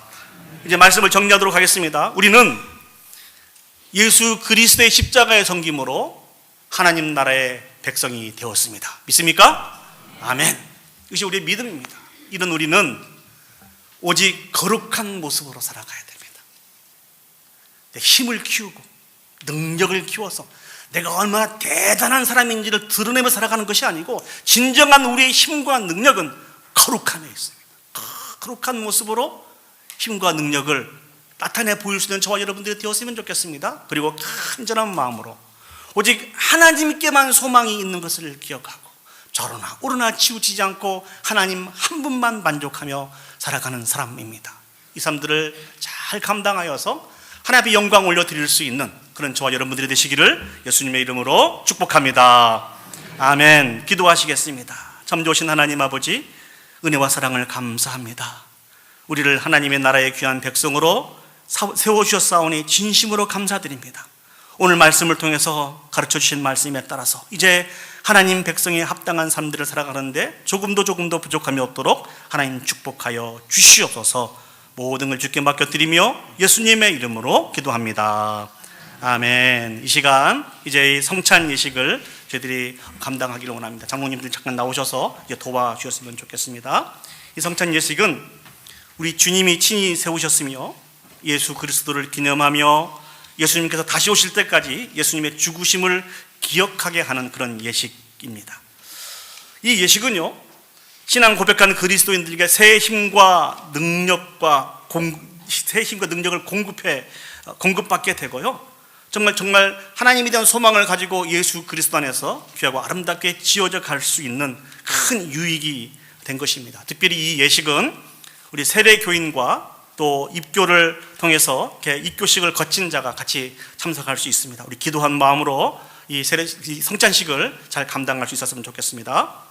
Speaker 1: 이제 말씀을 정리하도록 하겠습니다. 우리는 예수 그리스도의 십자가의 섬김으로 하나님 나라의 백성이 되었습니다. 믿습니까? 아멘. 이것이 우리의 믿음입니다. 이런 우리는 오직 거룩한 모습으로 살아가야 됩니다. 힘을 키우고 능력을 키워서 내가 얼마나 대단한 사람인지를 드러내며 살아가는 것이 아니고 진정한 우리의 힘과 능력은 거룩함에 있습니다. 거룩한 모습으로 힘과 능력을 나타내 보일 수 있는 저와 여러분들이 되었으면 좋겠습니다. 그리고 간절한 마음으로 오직 하나님께만 소망이 있는 것을 기억하고 저러나 오르나 치우치지 않고 하나님 한 분만 만족하며 살아가는 사람입니다. 이 사람들을 잘 감당하여서 하나님 앞에 영광 올려드릴 수 있는 그런 저와 여러분들이 되시기를 예수님의 이름으로 축복합니다. 아멘. 기도하시겠습니다. 참 좋으신 하나님 아버지, 은혜와 사랑을 감사합니다. 우리를 하나님의 나라의 귀한 백성으로 세워주셨사오니 진심으로 감사드립니다. 오늘 말씀을 통해서 가르쳐 주신 말씀에 따라서 이제 하나님 백성에 합당한 삶들을 살아가는데 조금도 부족함이 없도록 하나님 축복하여 주시옵소서. 모든 걸 주께 맡겨드리며 예수님의 이름으로 기도합니다. 아멘. 이 시간 이제 성찬 예식을 저희들이 감당하기를 원합니다. 장로님들 잠깐 나오셔서 이제 도와주셨으면 좋겠습니다. 이 성찬 예식은 우리 주님이 친히 세우셨으며 예수 그리스도를 기념하며 예수님께서 다시 오실 때까지 예수님의 죽으심을 기억하게 하는 그런 예식입니다. 이 예식은요, 신앙 고백한 그리스도인들에게 새 힘과 능력을 공급받게 되고요, 정말 하나님에 대한 소망을 가지고 예수 그리스도 안에서 귀하고 아름답게 지어져 갈 수 있는 큰 유익이 된 것입니다. 특별히 이 예식은 우리 세례 교인과 또 입교를 통해서 이렇게 입교식을 거친 자가 같이 참석할 수 있습니다. 우리 기도한 마음으로 이 성찬식을 잘 감당할 수 있었으면 좋겠습니다.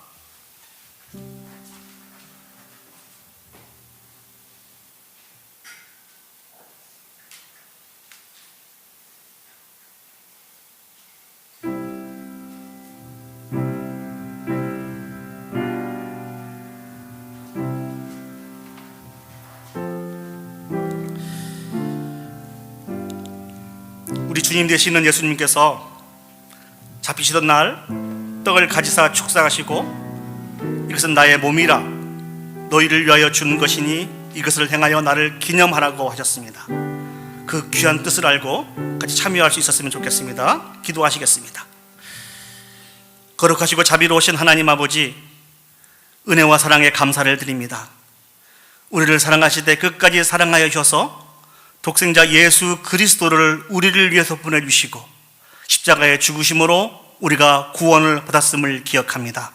Speaker 1: 우리 주님 되시는 예수님께서 잡히시던 날 떡을 가지사 축사하시고 이것은 나의 몸이라 너희를 위하여 주는 것이니 이것을 행하여 나를 기념하라고 하셨습니다. 그 귀한 뜻을 알고 같이 참여할 수 있었으면 좋겠습니다. 기도하시겠습니다. 거룩하시고 자비로우신 하나님 아버지, 은혜와 사랑에 감사를 드립니다. 우리를 사랑하시되 끝까지 사랑하여 주셔서 독생자 예수 그리스도를 우리를 위해서 보내주시고 십자가의 죽으심으로 우리가 구원을 받았음을 기억합니다.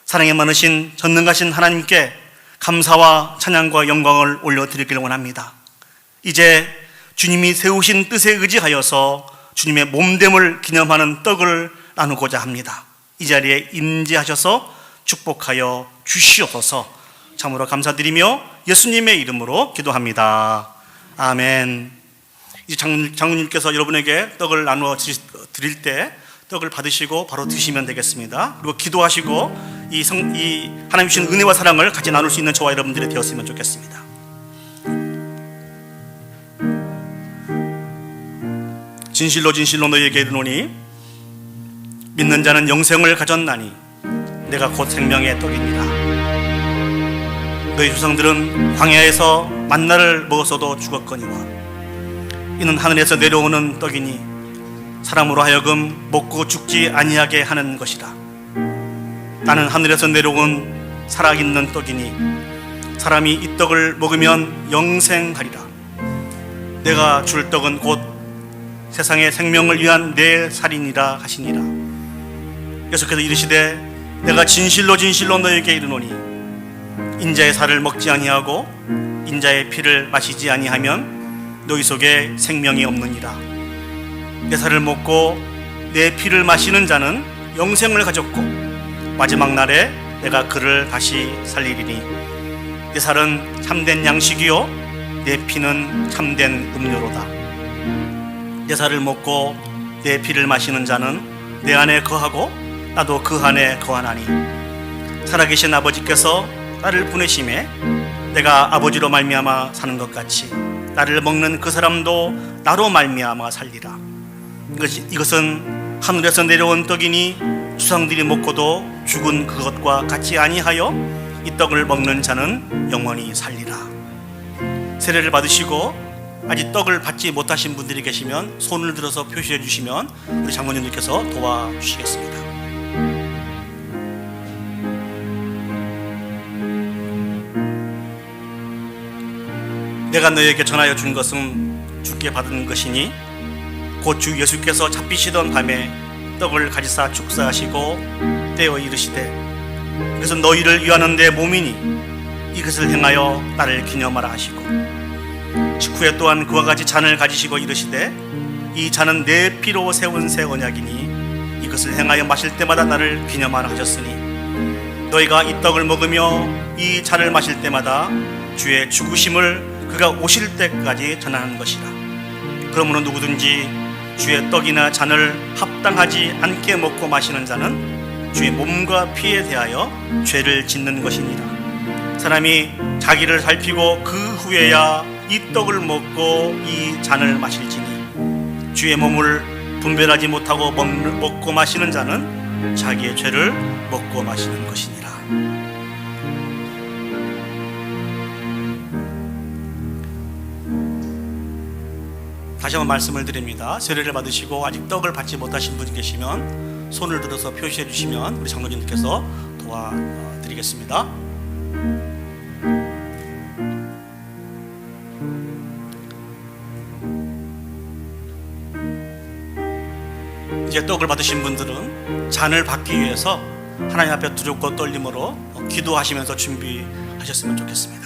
Speaker 1: 사랑에 많으신 전능하신 하나님께 감사와 찬양과 영광을 올려드리기를 원합니다. 이제 주님이 세우신 뜻에 의지하여서 주님의 몸됨을 기념하는 떡을 나누고자 합니다. 이 자리에 임재하셔서 축복하여 주시옵소서. 참으로 감사드리며 예수님의 이름으로 기도합니다. 아멘. 이제 장로님께서 여러분에게 떡을 나누어 드릴 때 떡을 받으시고 바로 드시면 되겠습니다. 그리고 기도하시고 이 하나님 주신 은혜와 사랑을 같이 나눌 수 있는 저와 여러분들이 되었으면 좋겠습니다. 진실로 진실로 너희에게 이르노니 믿는 자는 영생을 가졌나니 내가 곧 생명의 떡이니라. 너희 조상들은 광야에서 만나를 먹었어도 죽었거니와 이는 하늘에서 내려오는 떡이니 사람으로 하여금 먹고 죽지 아니하게 하는 것이라. 나는 하늘에서 내려온 살아있는 떡이니 사람이 이 떡을 먹으면 영생하리라. 내가 줄 떡은 곧 세상의 생명을 위한 내 살이니라 하시니라. 계속해서 이르시되 내가 진실로 진실로 너에게 이르노니 인자의 살을 먹지 아니하고 인자의 피를 마시지 아니하면 너희 속에 생명이 없느니라. 내 살을 먹고 내 피를 마시는 자는 영생을 가졌고 마지막 날에 내가 그를 다시 살리리니 내 살은 참된 양식이요 내 피는 참된 음료로다. 내 살을 먹고 내 피를 마시는 자는 내 안에 거하고 나도 그 안에 거하나니 살아계신 아버지께서 나를 보내심에 내가 아버지로 말미암아 사는 것 같이 나를 먹는 그 사람도 나로 말미암아 살리라. 이것은 하늘에서 내려온 떡이니 조상들이 먹고도 죽은 그것과 같이 아니하여 이 떡을 먹는 자는 영원히 살리라. 세례를 받으시고 아직 떡을 받지 못하신 분들이 계시면 손을 들어서 표시해 주시면 우리 장로님들께서 도와주시겠습니다. 내가 너에게 전하여 준 것은 주께 받은 것이니 곧 주 예수께서 잡히시던 밤에 떡을 가지사 축사하시고 떼어 이르시되 이것은 너희를 위하는 내 몸이니 이것을 행하여 나를 기념하라 하시고 식후에 또한 그와 같이 잔을 가지시고 이르시되 이 잔은 내 피로 세운 새 언약이니 이것을 행하여 마실 때마다 나를 기념하라 하셨으니 너희가 이 떡을 먹으며 이 잔을 마실 때마다 주의 죽으심을 그가 오실 때까지 전하는 것이라. 그러므로 누구든지 주의 떡이나 잔을 합당하지 않게 먹고 마시는 자는 주의 몸과 피에 대하여 죄를 짓는 것이니라. 사람이 자기를 살피고 그 후에야 이 떡을 먹고 이 잔을 마실지니 주의 몸을 분별하지 못하고 먹고 마시는 자는 자기의 죄를 먹고 마시는 것이니라. 다시 한번 말씀을 드립니다. 세례를 받으시고 아직 떡을 받지 못하신 분이 계시면 손을 들어서 표시해 주시면 우리 장로님께서 도와드리겠습니다. 이제 떡을 받으신 분들은 잔을 받기 위해서 하나님 앞에 두렵고 떨림으로 기도하시면서 준비하셨으면 좋겠습니다.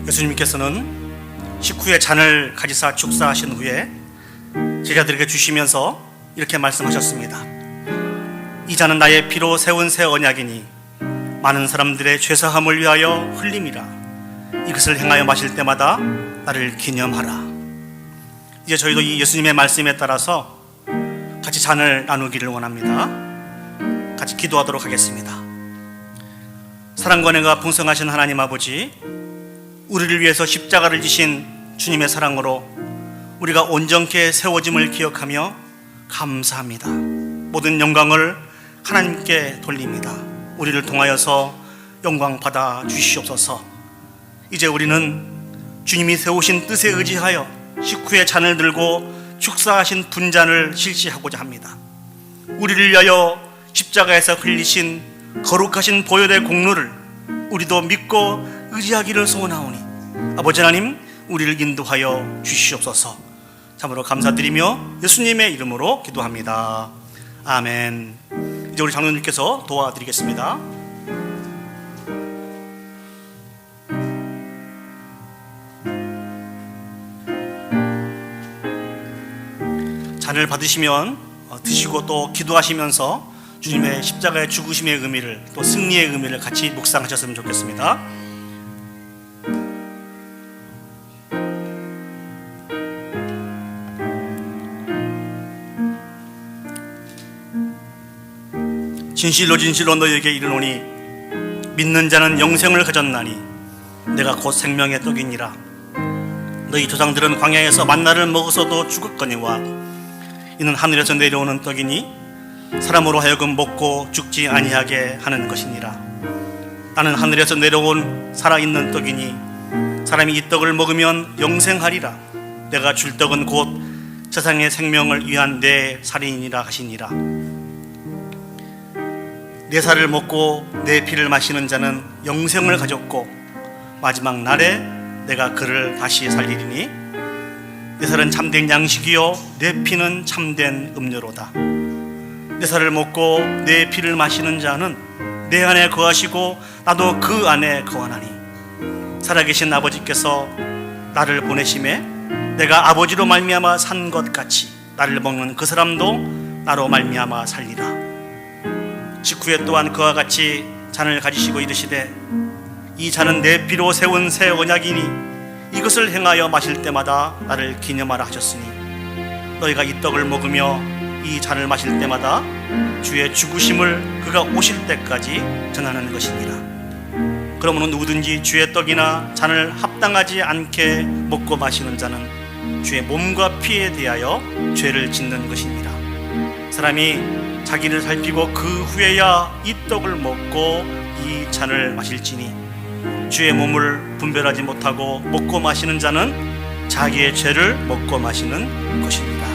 Speaker 1: 예수님께서는 식후에 잔을 가지사 축사하신 후에 제자들에게 주시면서 이렇게 말씀하셨습니다. 이 잔은 나의 피로 세운 새 언약이니 많은 사람들의 죄사함을 위하여 흘림이라. 이것을 행하여 마실 때마다 나를 기념하라. 이제 저희도 이 예수님의 말씀에 따라서 같이 잔을 나누기를 원합니다. 같이 기도하도록 하겠습니다. 사랑과 은혜가 풍성하신 하나님 아버지, 우리를 위해서 십자가를 지신 주님의 사랑으로 우리가 온전케 세워짐을 기억하며 감사합니다. 모든 영광을 하나님께 돌립니다. 우리를 통하여서 영광 받아 주시옵소서. 이제 우리는 주님이 세우신 뜻에 의지하여 식후에 잔을 들고 축사하신 분잔을 실시하고자 합니다. 우리를 위하여 십자가에서 흘리신 거룩하신 보혈의 공로를 우리도 믿고 의지하기를 소원하오니 아버지 하나님, 우리를 인도하여 주시옵소서. 참으로 감사드리며 예수님의 이름으로 기도합니다. 아멘. 이제 우리 장로님께서 도와드리겠습니다. 잔을 받으시면 드시고 또 기도하시면서 주님의 십자가의 죽으심의 의미를, 또 승리의 의미를 같이 묵상하셨으면 좋겠습니다. 진실로 진실로 너희에게 이르노니 믿는 자는 영생을 가졌나니 내가 곧 생명의 떡이니라. 너희 조상들은 광야에서 만나를 먹어서도 죽었거니와 이는 하늘에서 내려오는 떡이니 사람으로 하여금 먹고 죽지 아니하게 하는 것이니라. 나는 하늘에서 내려온 살아있는 떡이니 사람이 이 떡을 먹으면 영생하리라. 내가 줄 떡은 곧 세상의 생명을 위한 내 살이니라 하시니라. 내 살을 먹고 내 피를 마시는 자는 영생을 가졌고 마지막 날에 내가 그를 다시 살리리니 내 살은 참된 양식이요 내 피는 참된 음료로다. 내 살을 먹고 내 피를 마시는 자는 내 안에 거하시고 나도 그 안에 거하나니 살아계신 아버지께서 나를 보내심에 내가 아버지로 말미암아 산 것 같이 나를 먹는 그 사람도 나로 말미암아 살리라. 직후에 또한 그와 같이 잔을 가지시고 이르시되 이 잔은 내 피로 세운 새 언약이니 이것을 행하여 마실 때마다 나를 기념하라 하셨으니 너희가 이 떡을 먹으며 이 잔을 마실 때마다 주의 죽으심을 그가 오실 때까지 전하는 것이니라. 그러므로 누구든지 주의 떡이나 잔을 합당하지 않게 먹고 마시는 자는 주의 몸과 피에 대하여 죄를 짓는 것이니라. 사람이 자기를 살피고 그 후에야 이 떡을 먹고 이 잔을 마실지니 주의 몸을 분별하지 못하고 먹고 마시는 자는 자기의 죄를 먹고 마시는 것입니다.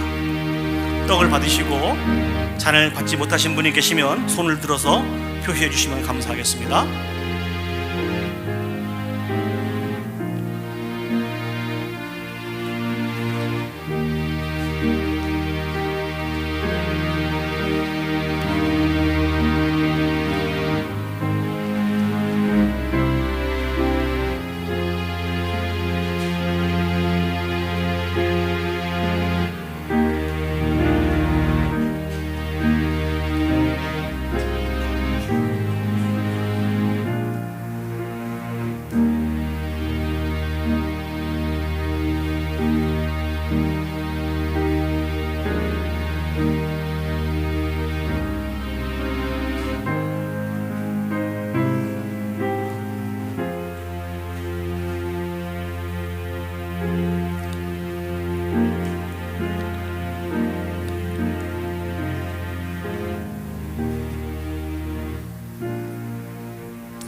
Speaker 1: 떡을 받으시고 잔을 받지 못하신 분이 계시면 손을 들어서 표시해 주시면 감사하겠습니다.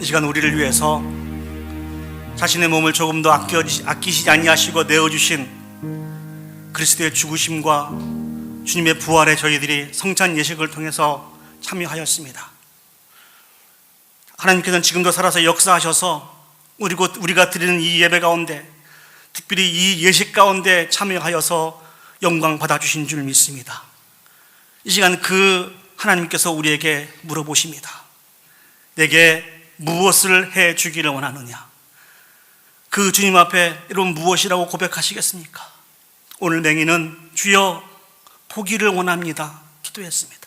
Speaker 1: 이 시간 우리를 위해서 자신의 몸을 조금도 아끼시지 아니하시고 내어주신 그리스도의 죽으심과 주님의 부활에 저희들이 성찬 예식을 통해서 참여하였습니다. 하나님께서는 지금도 살아서 역사하셔서 우리가 드리는 이 예배 가운데, 특별히 이 예식 가운데 참여하여서 영광 받아주신 줄 믿습니다. 이 시간 그 하나님께서 우리에게 물어보십니다. 내게 무엇을 해 주기를 원하느냐? 그 주님 앞에 여러분 무엇이라고 고백하시겠습니까? 오늘 맹인은 주여 보기를 원합니다. 기도했습니다.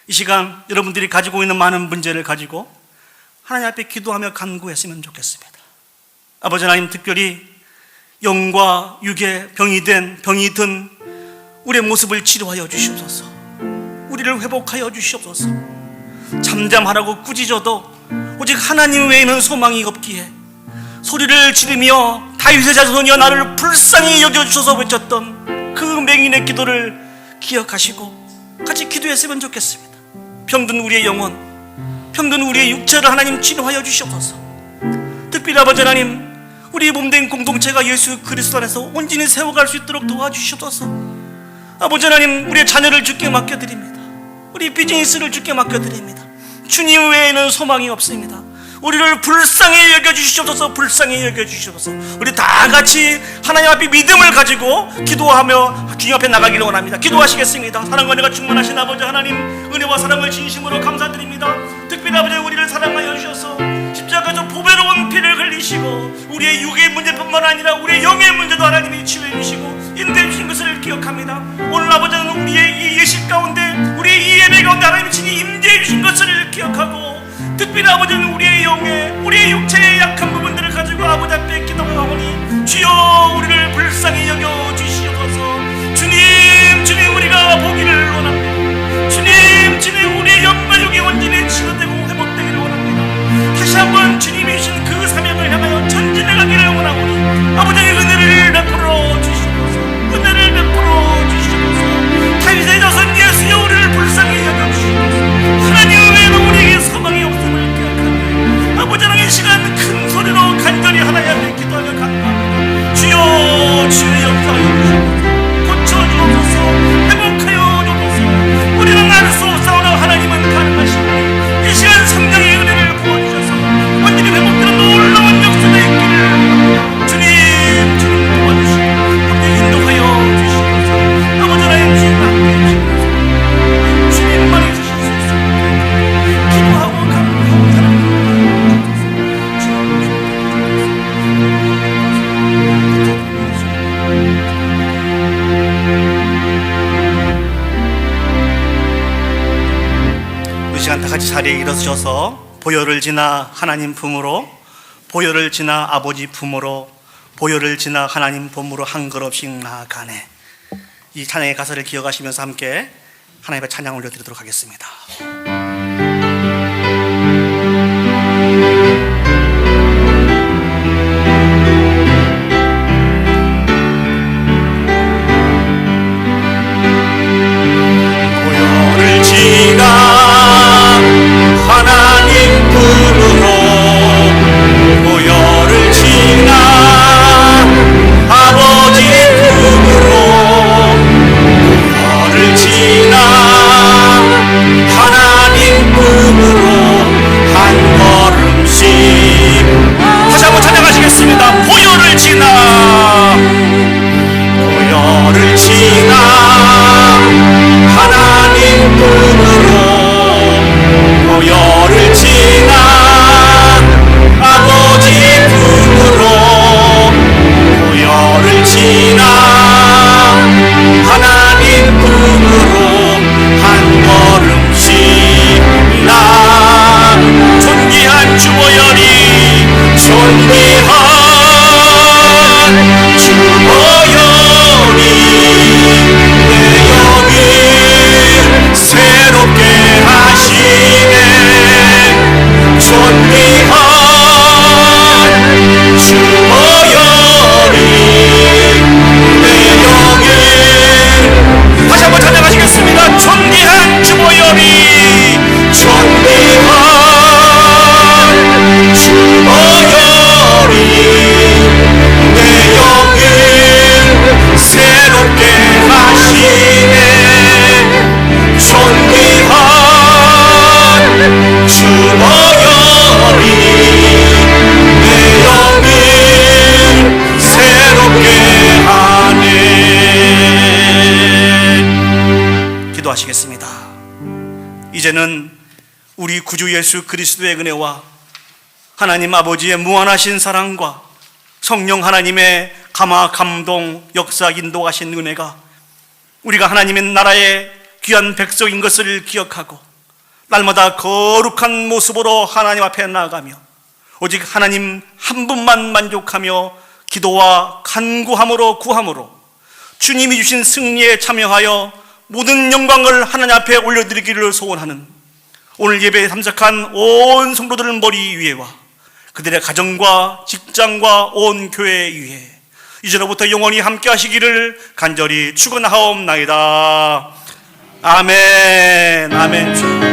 Speaker 1: 이 시간 여러분들이 가지고 있는 많은 문제를 가지고 하나님 앞에 기도하며 간구했으면 좋겠습니다. 아버지 하나님, 특별히 영과 육의 병이 든 우리의 모습을 치료하여 주시옵소서. 우리를 회복하여 주시옵소서. 잠잠하라고 꾸짖어도 오직 하나님 외에는 소망이 없기에 소리를 지르며 다윗의 자손이여 나를 불쌍히 여겨주셔서 외쳤던 그 맹인의 기도를 기억하시고 같이 기도했으면 좋겠습니다. 병든 우리의 영혼, 병든 우리의 육체를 하나님 치료하여 주시옵소서. 특별히 아버지 하나님, 우리 몸된 공동체가 예수 그리스도 안에서 온전히 세워갈 수 있도록 도와주시옵소서. 아버지 하나님, 우리의 자녀를 주께 맡겨드립니다. 우리 비즈니스를 주께 맡겨드립니다. 주님 외에는 소망이 없습니다. 우리를 불쌍히 여겨주시옵소서. 불쌍히 여겨주시옵소서. 우리 다 같이 하나님 앞에 믿음을 가지고 기도하며 주님 앞에 나가기를 원합니다. 기도하시겠습니다. 사랑과 은혜가 충만하신 아버지 하나님, 은혜와 사랑을 진심으로 감사드립니다. 특별히 아버지, 우리를 사랑하여 주셔서 십자가에서 보배로운 피를 흘리시고 우리의 육의 문제뿐만 아니라 우리의 영의 문제도 하나님이 치유해 주시고 인도해 주신 것을 기억합니다. 오늘 아버지는 우리의 이 예식 가운데, 우리의 이 예배 가운데 하나님이 친히 임재해 주신 것을 기억하고, 특별히 아버지는 우리의 영의, 우리의 육체의 약한 부분들을 가지고 아버지 앞에 기도하오니 주여 우리를 불쌍히 여겨 주시옵소서. 주님 우리가 보기를 원합니다. 주님 우리의 영과 육이 온전히 치료되고 회복되기를 원합니다. 다시 한번 주님이 주신 그 사명을 향하여 전진해 가기를 원하오니 아버지의 은혜를 베풀어 주시옵소서. 은혜를 베풀어 주시옵소서. 다윗의 자손 예수여 우리를 불쌍히 여겨 주시옵소서. 하나님 외에는 우리에게 소망이 없음을 기억하며 아버지 하나님, 이 시간 큰 소리로 간절히 하나님 앞에 기도하며 간구합니다. 주여 역사하여 주시옵소서. 고쳐주옵소서. 회복하여 주옵소서. 우리는 알 수 없사오나 하나님은 가능하시니 이 시간 성령의 은혜를 부어주셔서 완전히 회복되는 놀라운 역사가 있기를 주님 도와주시고 함께 인도하여 주시옵소서. 아버지 하나님, 주님 함께 주시옵소서. 주님만이 주실 수 있습니다. 기도하고 간구하고 하나님 이 시간 다 같이 자리에 일어서셔서 보혈을 지나 하나님 품으로, 보혈을 지나 아버지 품으로, 보혈을 지나 하나님 품으로 한 걸음씩 나아가네. 이 찬양의 가사를 기억하시면서 함께 하나님 앞에 찬양 올려드리도록 하겠습니다. 보혈을 지나 하나님 품으로, 보혈을 지나 아버지 품으로, 보혈을 지나 하나님 품으로 한 걸음씩. 다시 한번 찬양하시겠습니다. 보혈을 지나, 보혈을 지나 하나님 품으로, 보혈을 지나 아버지 품으로, 보혈을 지나 하나님 품으로 한 걸음씩 나. 존귀한 주 보혈이, 존귀한 주 보혈이 내 영을 새롭게 하시네. 존귀한 주 보혈이 내 영을. 다시 한번 찬양하시겠습니다. 존귀한 주 보혈이, 존귀한 주 보혈이 내 영을 새롭게 하시네. 존귀한 주 보혈이 내 영을 새롭게 하네. 기도하시겠습니다. 이제는 우리 구주 예수 그리스도의 은혜와 하나님 아버지의 무한하신 사랑과 성령 하나님의 감화 감동 역사 인도하신 은혜가 우리가 하나님의 나라의 귀한 백성인 것을 기억하고 날마다 거룩한 모습으로 하나님 앞에 나아가며 오직 하나님 한 분만 만족하며 기도와 간구함으로 구함으로 주님이 주신 승리에 참여하여 모든 영광을 하나님 앞에 올려드리기를 소원하는 오늘 예배에 참석한 온 성도들 머리 위에와 그들의 가정과 직장과 온 교회 위에 이제로부터 영원히 함께 하시기를 간절히 축원하옵나이다. 아멘. 아멘.